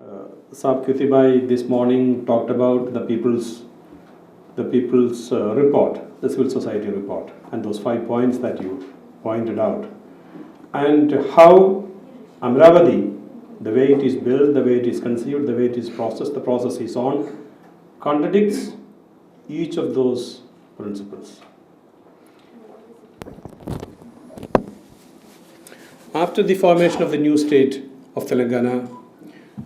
Saab Kutibai this morning talked about the people's report, the civil society report, and those 5 points that you pointed out, and how Amravati, the way it is built, the way it is conceived, the way it is processed, the process is on, contradicts each of those principles. After the formation of the new state of Telangana,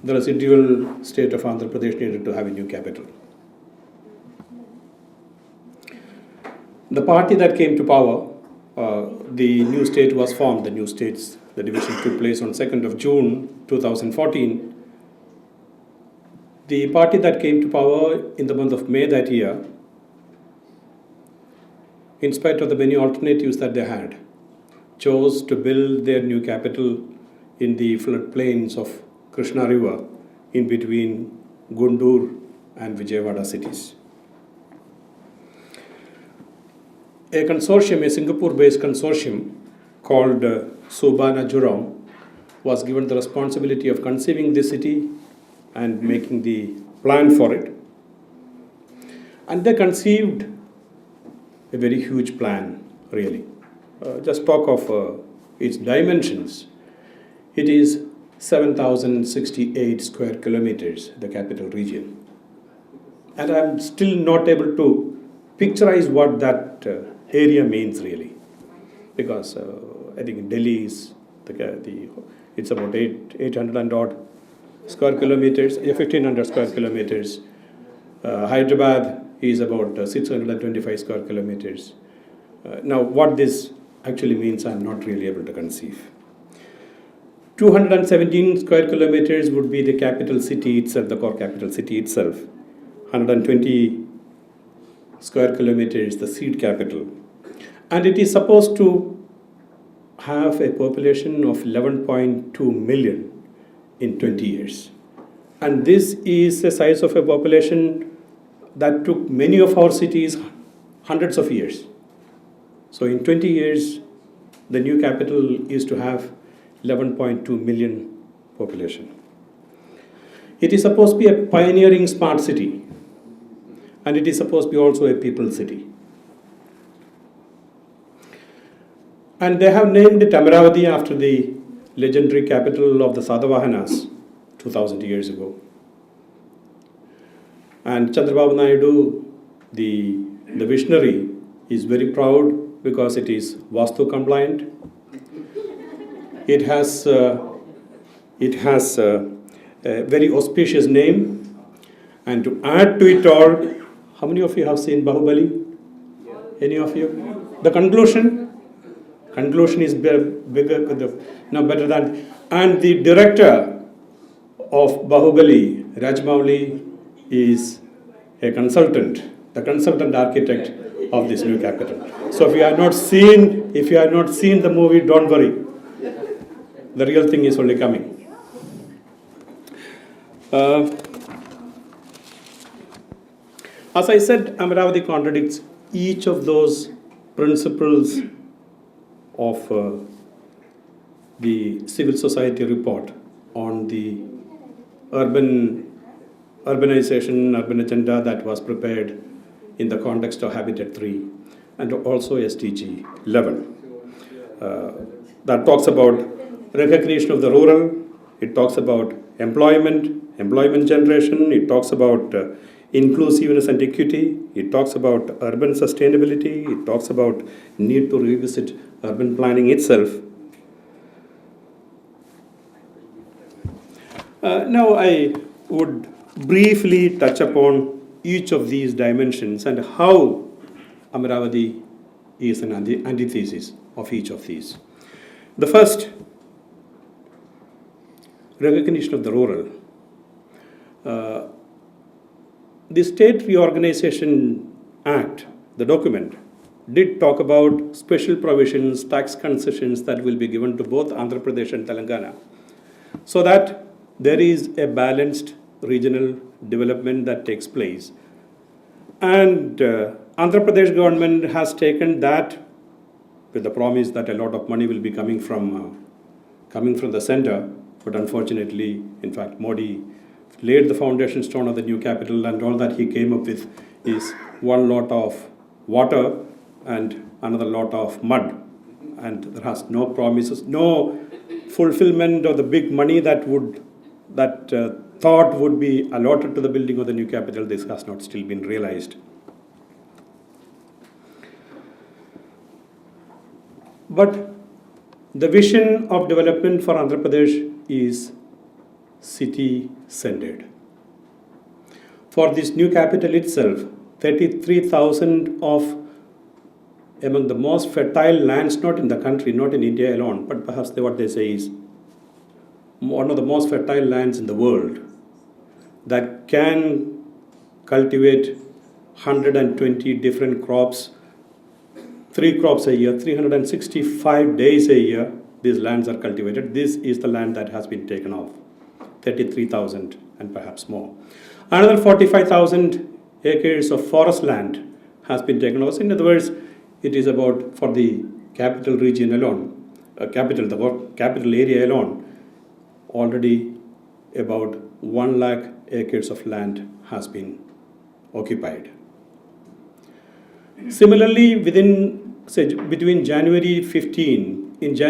the residual state of Andhra Pradesh needed to have a new capital. The party that came to power, the new state was formed, the division took place on 2nd of June 2014. The party that came to power in the month of May that year, in spite of the many alternatives that they had, chose to build their new capital in the floodplains of Krishna River in between Guntur and Vijayawada cities. A consortium, a Singapore-based consortium called Subana Jurong, was given the responsibility of conceiving the city and making the plan for it. And they conceived a very huge plan, really. Just talk of its dimensions. It is 7,068 square kilometers, the capital region. And I'm still not able to picturize what that area means really. Because I think Delhi is, it's about 800 and odd square kilometers, 1,500 square kilometers. Hyderabad is about 625 square kilometers. Now what this actually means, I'm not really able to conceive. 217 square kilometers would be the capital city itself, the core capital city itself. 120 square kilometers, the seed capital. And it is supposed to have a population of 11.2 million in 20 years. And this is the size of a population that took many of our cities hundreds of years. So in 20 years, the new capital is to have 11.2 million population. It is supposed to be a pioneering smart city, and it is supposed to be also a people city. And they have named it Amravati after the legendary capital of the Sadavahanas 2000 years ago. And Chandrababu Naidu, the visionary, is very proud because it is Vastu compliant. It has a very auspicious name, and to add to it all, how many of you have seen Bahubali? Any of you? The conclusion is better than, and the director of Bahubali, Rajmouli, is a consultant, the consultant architect of this new capital. So if you have not seen the movie, don't worry. The real thing is only coming. As I said, Amravati contradicts each of those principles of the civil society report on the urbanization, urban agenda that was prepared in the context of Habitat 3 and also SDG 11. That talks about recognition of the rural, it talks about employment generation, it talks about inclusiveness and equity, it talks about urban sustainability, it talks about need to revisit urban planning itself. Now I would briefly touch upon each of these dimensions and how Amravati is an antithesis of each of these. The first, recognition of the rural. The State Reorganization Act, the document, did talk about special provisions, tax concessions that will be given to both Andhra Pradesh and Telangana, so that there is a balanced regional development that takes place. And Andhra Pradesh government has taken that with the promise that a lot of money will be coming from the center. But unfortunately, in fact, Modi laid the foundation stone of the new capital, and all that he came up with is one lot of water and another lot of mud. And there has no promises, no fulfillment of the big money that thought would be allotted to the building of the new capital. This has not still been realized. But the vision of development for Andhra Pradesh is city-centered. For this new capital itself, 33,000 of among the most fertile lands, not in the country, not in India alone, but perhaps what they say is one of the most fertile lands in the world that can cultivate 120 different crops, 3 crops a year, 365 days a year, these lands are cultivated. This is the land that has been taken off, 33,000 and perhaps more. Another 45,000 acres of forest land has been taken off. In other words, it is about, for the capital region alone, the capital area alone, already about 1 lakh acres of land has been occupied. Similarly, between January 15, it's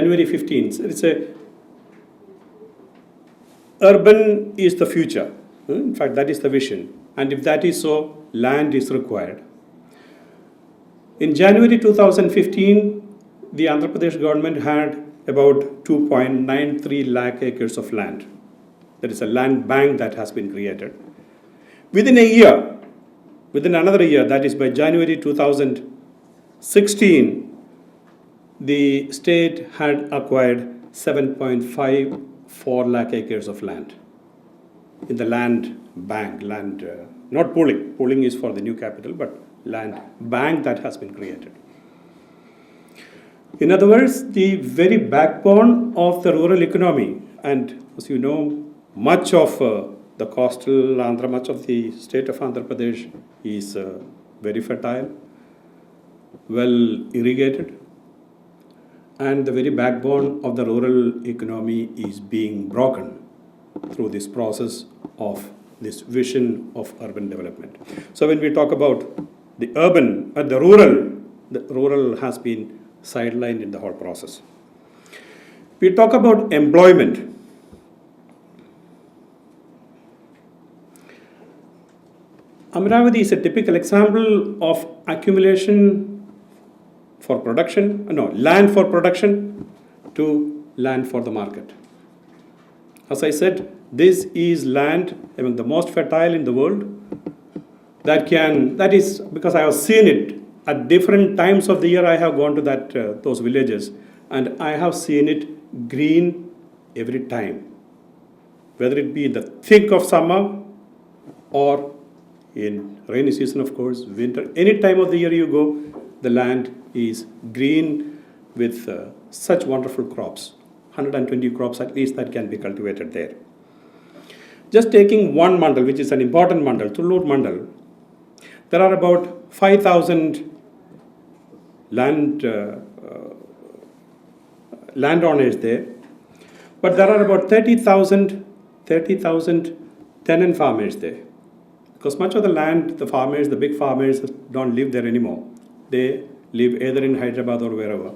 urban is the future. In fact, that is the vision. And if that is so, land is required. In January 2015, the Andhra Pradesh government had about 2.93 lakh acres of land. There is a land bank that has been created. Within another year, that is by January 2016, the state had acquired 7.54 lakh acres of land in the land bank, not pooling. Pooling is for the new capital, but land bank that has been created. In other words, the very backbone of the rural economy, and as you know, much of the coastal Andhra, much of the state of Andhra Pradesh is very fertile, well irrigated, and the very backbone of the rural economy is being broken through this process of this vision of urban development. So when we talk about the urban, the rural has been sidelined in the whole process. We talk about employment. Amravati is a typical example of accumulation for production, land for production to land for the market. As I said, this is land among the most fertile in the world. That is because I have seen it at different times of the year. I have gone to those villages, and I have seen it green every time, whether it be in the thick of summer or in rainy season, of course, winter. Any time of the year you go, the land is green with such wonderful crops, 120 crops at least that can be cultivated there. Just taking one mandal, which is an important mandal, Tullur mandal, there are about 5,000 landowners there, but there are about 30,000 tenant farmers there. Because much of the land, the farmers, the big farmers, don't live there anymore. They live either in Hyderabad or wherever.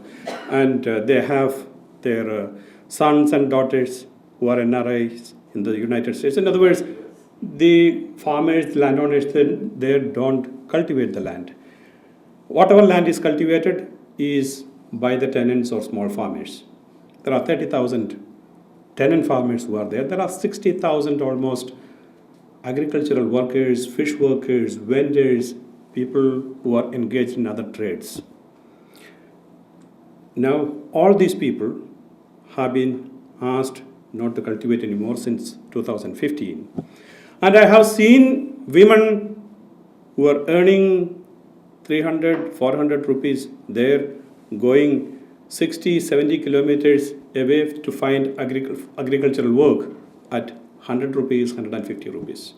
And they have their sons and daughters who are NRIs in the United States. In other words, the farmers, the landowners there don't cultivate the land. Whatever land is cultivated is by the tenants or small farmers. There are 30,000 tenant farmers who are there. There are 60,000 almost agricultural workers, fish workers, vendors, people who are engaged in other trades. Now, all these people have been asked not to cultivate anymore since 2015. And I have seen women who are earning 300, 400 rupees there, going 60, 70 kilometers away to find agricultural work at 100 rupees, 150 rupees.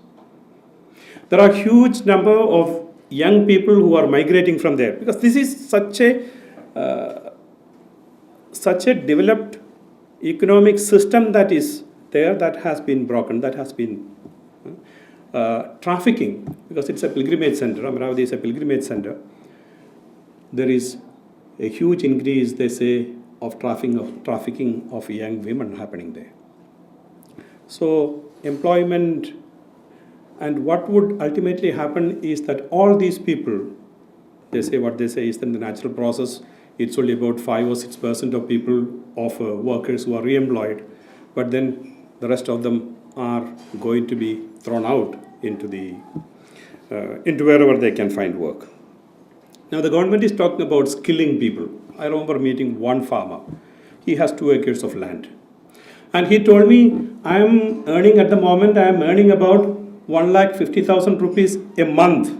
There are huge number of young people who are migrating from there, because this is such a developed economic system that is there, that has been broken, that has been Trafficking, because it's a pilgrimage center, Amaravati is a pilgrimage center, there is a huge increase, they say, of trafficking of young women happening there. So employment, and what would ultimately happen is that all these people, they say what they say is that the natural process, it's only about 5 or 6% of people, of workers who are re-employed, but then the rest of them are going to be thrown out into wherever they can find work. Now the government is talking about skilling people. I remember meeting one farmer. He has 2 acres of land. And he told me, I am earning at the moment, I am earning about 1,50,000 rupees a month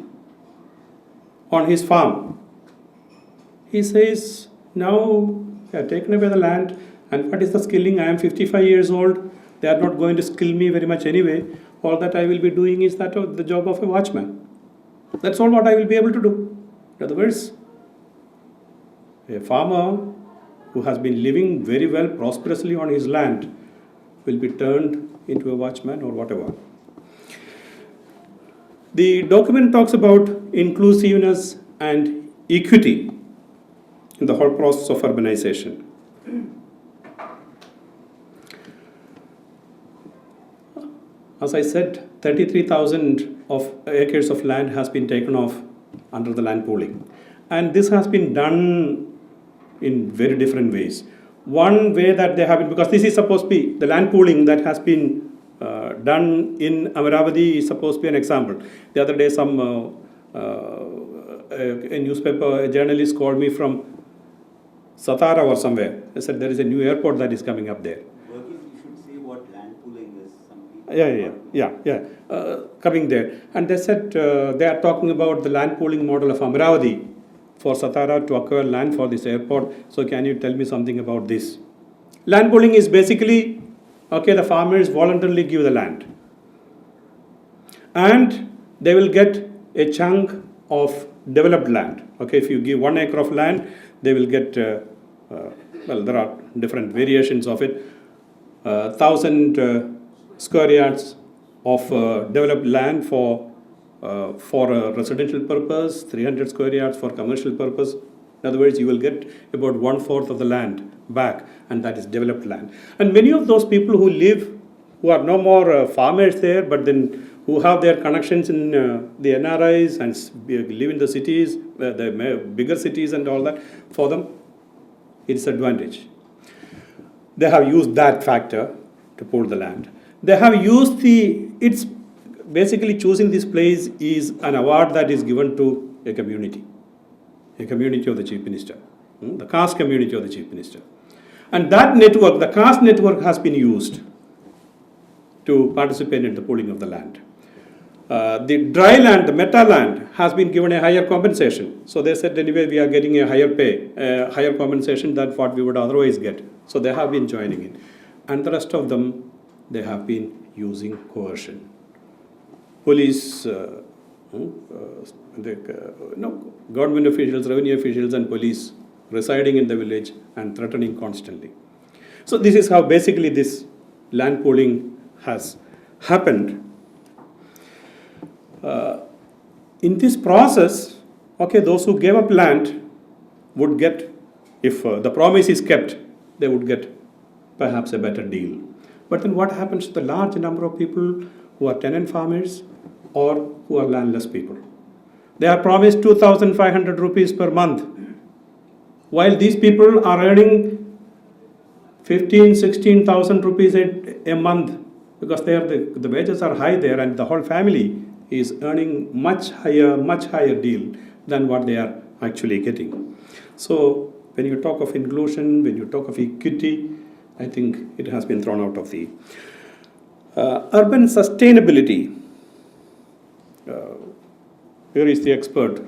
on his farm. He says, now they have taken away the land, and what is the skilling? I am 55 years old. They are not going to skill me very much anyway. All that I will be doing is that the job of a watchman. That's all what I will be able to do. In other words, a farmer who has been living very well, prosperously on his land, will be turned into a watchman or whatever. The document talks about inclusiveness and equity in the whole process of urbanization. As I said, 33,000 of acres of land has been taken off under the land pooling. And this has been done in very different ways. One way that they have been, because this is supposed to be, the land pooling that has been done in Amaravati is supposed to be an example. The other day a newspaper, a journalist called me from Satara or somewhere. They said there is a new airport that is coming up there. Varghes, you should say what land pooling is. Some people coming there. And they said they are talking about the land pooling model of Amaravati for Satara to acquire land for this airport. So can you tell me something about this? Land pooling is basically, okay, the farmers voluntarily give the land. And they will get a chunk of developed land. Okay, if you give 1 acre of land, they will get, well, there are different variations of it, 1,000 square yards of developed land for a residential purpose, 300 square yards for commercial purpose. In other words, you will get about 1/4 of the land back, and that is developed land. And many of those people who live, who are no more farmers there, but then who have their connections in the NRIs and live in the cities, the bigger cities and all that, for them, it's advantage. They have used that factor to pool the land. They have used it's basically choosing this place is an award that is given to a community of the Chief Minister, the caste community of the Chief Minister. And that network, the caste network, has been used to participate in the pooling of the land. The dry land, the meta land, has been given a higher compensation. So they said, anyway, we are getting a higher pay, a higher compensation than what we would otherwise get. So they have been joining in. And the rest of them, they have been using coercion. Police, government officials, revenue officials and police residing in the village and threatening constantly. So this is how basically this land pooling has happened. In this process, okay, those who gave up land would get, if the promise is kept, they would get perhaps a better deal. But then what happens to the large number of people who are tenant farmers or who are landless people? They are promised 2,500 rupees per month, while these people are earning 16,000 rupees a month, because the wages are high there, and the whole family is earning much higher deal than what they are actually getting. So when you talk of inclusion, when you talk of equity, I think it has been thrown out of the urban sustainability. Here is the expert.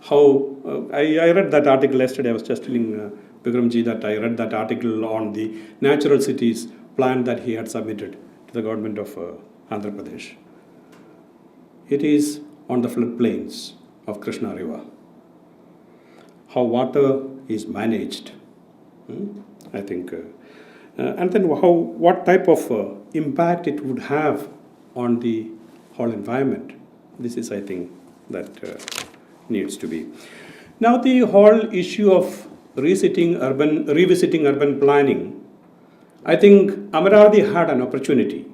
How I read that article yesterday. I was just telling Bikramji that I read that article on the natural cities plan that he had submitted to the government of Andhra Pradesh. It is on the floodplains of Krishna River. How water is managed, I think, and then what type of impact it would have on the whole environment. This is, I think, that needs to be. Now, the whole issue of revisiting urban planning, I think Amaravati had an opportunity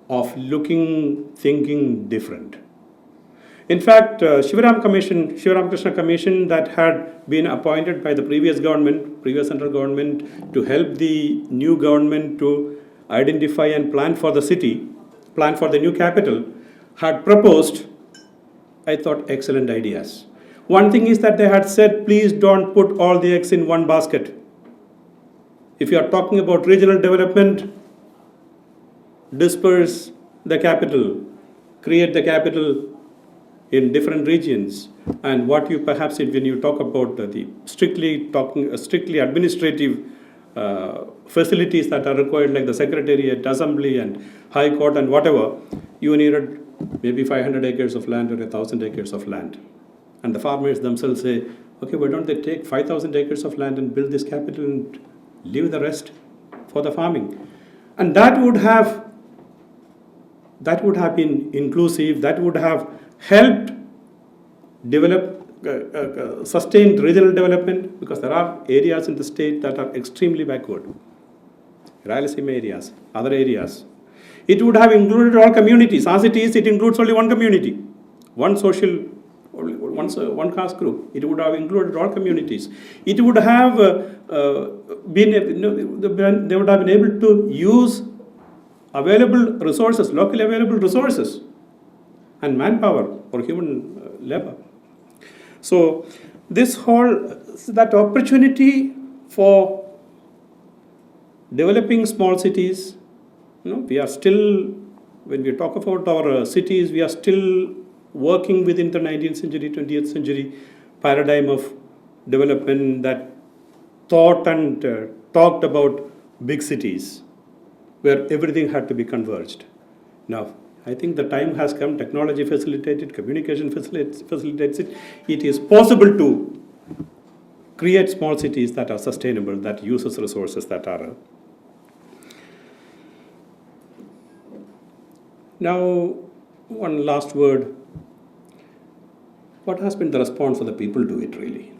of thinking different. In fact, Shivaramakrishna Commission that had been appointed by the previous central government to help the new government to identify and plan for the city, plan for the new capital, had proposed, I thought, excellent ideas. One thing is that they had said, please don't put all the eggs in one basket. If you are talking about regional development, disperse the capital, create the capital in different regions. And what you perhaps, when you talk about the strictly administrative facilities that are required, like the Secretariat, Assembly, and High Court, and whatever, you needed maybe 500 acres of land or 1,000 acres of land. And the farmers themselves say, okay, why don't they take 5,000 acres of land and build this capital and leave the rest for the farming? And that would have been inclusive, that would have helped develop sustained regional development, because there are areas in the state that are extremely backward. Rayalaseema areas, other areas. It would have included all communities. As it is, it includes only one community, one caste group. It would have included all communities. It would have they would have been able to use available resources, locally available resources, and manpower or human labor. So that opportunity for developing small cities, we are still, when we talk about our cities, we are still working within the 19th century, 20th century paradigm of development that thought and talked about big cities, where everything had to be converged. Now, I think the time has come, technology facilitated, communication facilitates it. It is possible to create small cities that are sustainable, that uses resources that are. Now, one last word. What has been the response of the people to it, really?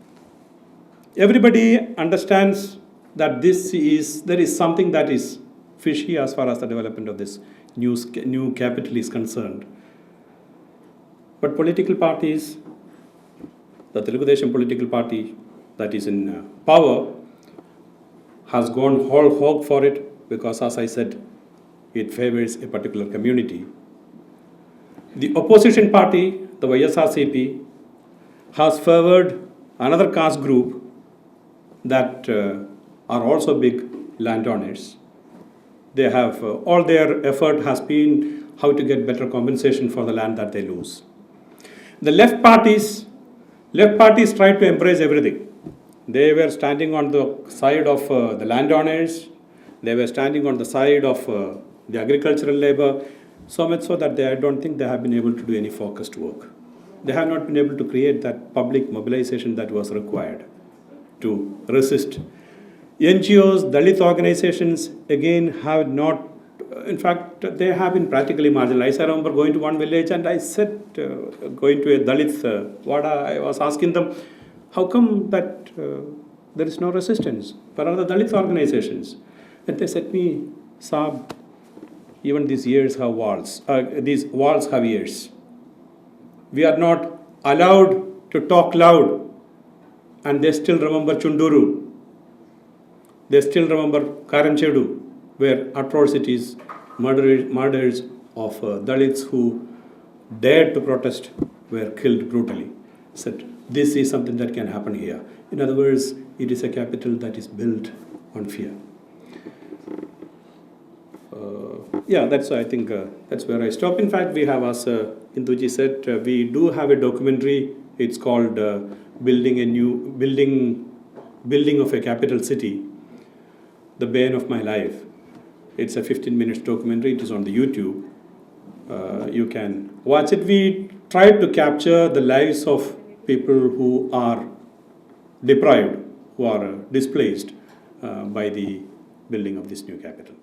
Everybody understands that there is something that is fishy as far as the development of this new capital is concerned. But political parties, the Telugu Desam political party that is in power, has gone whole hog for it, because, as I said, it favors a particular community. The opposition party, the YSRCP, has favored another caste group that are also big landowners. They have, all their effort has been how to get better compensation for the land that they lose. The left parties tried to embrace everything. They were standing on the side of the landowners. They were standing on the side of the agricultural labor, so much so that I don't think they have been able to do any focused work. They have not been able to create that public mobilization that was required to resist. NGOs, Dalit organizations, again, have not, in fact, they have been practically marginalized. I remember going to one village and I said, going to a Dalit Wada, I was asking them, how come that there is no resistance? Where are the Dalit organizations? And they said me, Saab, even these walls have ears. We are not allowed to talk loud, and they still remember Chunduru. They still remember Karanchedu, where atrocities, murders of Dalits who dared to protest were killed brutally. Said, this is something that can happen here. In other words, it is a capital that is built on fear. I think that's where I stop. In fact, we have, as Induji said, we do have a documentary. It's called Building of a Capital City, The Bane of My Life. It's a 15 minutes documentary. It is on the YouTube. You can watch it. We tried to capture the lives of people who are deprived, who are displaced by the building of this new capital.